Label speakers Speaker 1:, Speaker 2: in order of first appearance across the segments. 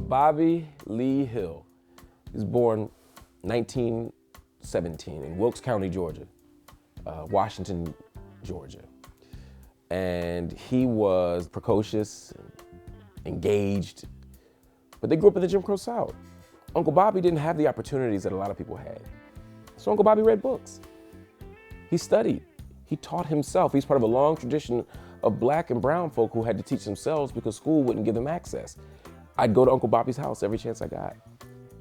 Speaker 1: Bobbie Lee Hill. He was born 1917 in Wilkes County, Georgia, Washington, Georgia. And he was precocious, engaged, but they grew up in the Jim Crow South. Uncle Bobbie didn't have the opportunities that a lot of people had. So Uncle Bobbie read books. He studied. He taught himself. He's part of a long tradition of black and brown folk who had to teach themselves because school wouldn't give them access. I'd go to Uncle Bobbie's house every chance I got.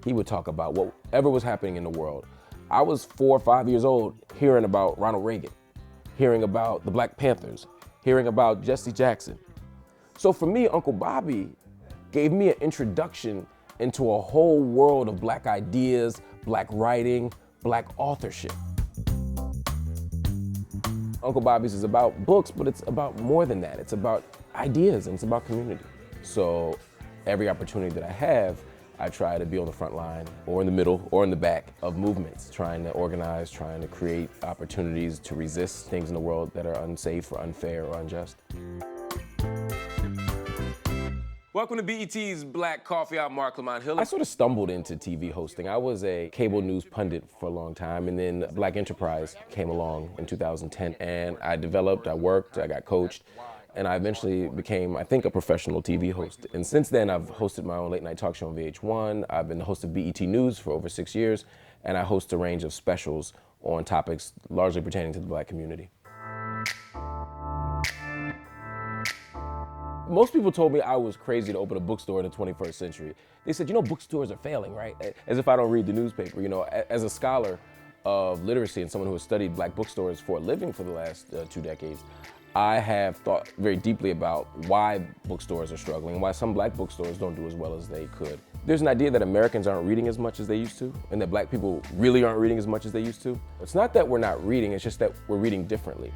Speaker 1: He would talk about whatever was happening in the world. I was 4 or 5 years old hearing about Ronald Reagan, hearing about the Black Panthers, hearing about Jesse Jackson. So for me, Uncle Bobbie gave me an introduction into a whole world of black ideas, black writing, black authorship. Uncle Bobbie's is about books, but it's about more than that. It's about ideas and it's about community. So every opportunity that I have, I try to be on the front line or in the middle or in the back of movements, trying to organize, trying to create opportunities to resist things in the world that are unsafe or unfair or unjust. Welcome to BET's Black Coffee. I'm Marc Lamont Hill. I sort of stumbled into TV hosting. I was a cable news pundit for a long time, and then Black Enterprise came along in 2010, and I developed, I worked, I got coached, and I eventually became, I think, a professional TV host. And since then, I've hosted my own late night talk show on VH1. I've been the host of BET News for over 6 years, and I host a range of specials on topics largely pertaining to the black community. Most people told me I was crazy to open a bookstore in the 21st century. They said, you know, bookstores are failing, right? As if I don't read the newspaper. You know, as a scholar of literacy and someone who has studied black bookstores for a living for the last 2 decades, I have thought very deeply about why bookstores are struggling and why some black bookstores don't do as well as they could. There's an idea that Americans aren't reading as much as they used to, and that black people really aren't reading as much as they used to. It's not that we're not reading, it's just that we're reading differently.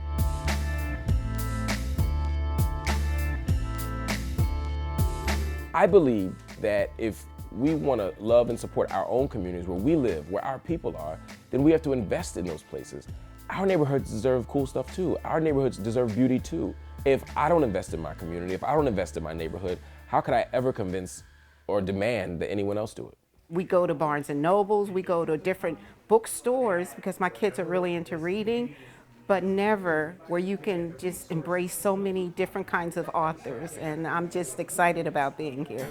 Speaker 1: I believe that if we want to love and support our own communities where we live, where our people are, then we have to invest in those places. Our neighborhoods deserve cool stuff too. Our neighborhoods deserve beauty too. If I don't invest in my community, if I don't invest in my neighborhood, how could I ever convince or demand that anyone else do it?
Speaker 2: We go to Barnes and Nobles, we go to different bookstores because my kids are really into reading, but never where you can just embrace so many different kinds of authors, and I'm just excited about being here.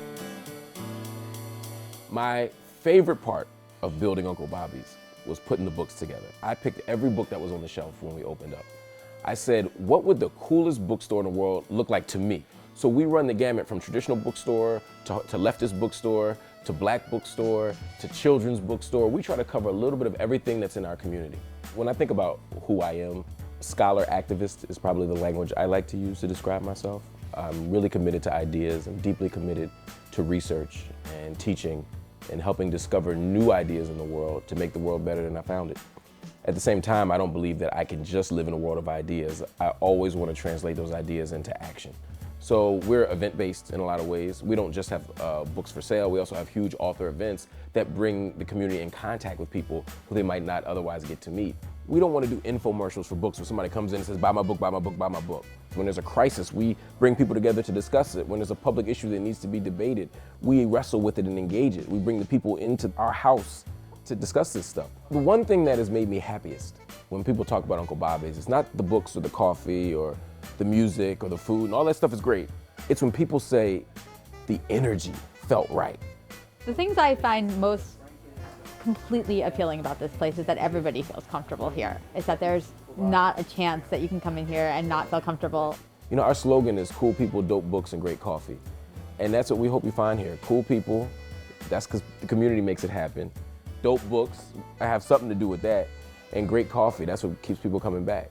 Speaker 1: My favorite part of building Uncle Bobbie's was putting the books together. I picked every book that was on the shelf when we opened up. I said, what would the coolest bookstore in the world look like to me? So we run the gamut from traditional bookstore to leftist bookstore, to black bookstore, to children's bookstore. We try to cover a little bit of everything that's in our community. When I think about who I am, scholar activist is probably the language I like to use to describe myself. I'm really committed to ideas. I'm deeply committed to research and teaching and helping discover new ideas in the world to make the world better than I found it. At the same time, I don't believe that I can just live in a world of ideas. I always want to translate those ideas into action. So we're event-based in a lot of ways. We don't just have books for sale, we also have huge author events that bring the community in contact with people who they might not otherwise get to meet. We don't want to do infomercials for books where somebody comes in and says, buy my book, buy my book, buy my book. When there's a crisis, we bring people together to discuss it. When there's a public issue that needs to be debated, we wrestle with it and engage it. We bring the people into our house to discuss this stuff. The one thing that has made me happiest when people talk about Uncle Bobbie's, it's not the books or the coffee or the music or the food, and all that stuff is great. It's when people say the energy felt right.
Speaker 3: The things I find most completely appealing about this place is that everybody feels comfortable here. It's that there's not a chance that you can come in here and not feel comfortable.
Speaker 1: You know, our slogan is cool people, dope books, and great coffee. And that's what we hope you find here. Cool people, that's because the community makes it happen. Dope books, I have something to do with that. And great coffee, that's what keeps people coming back.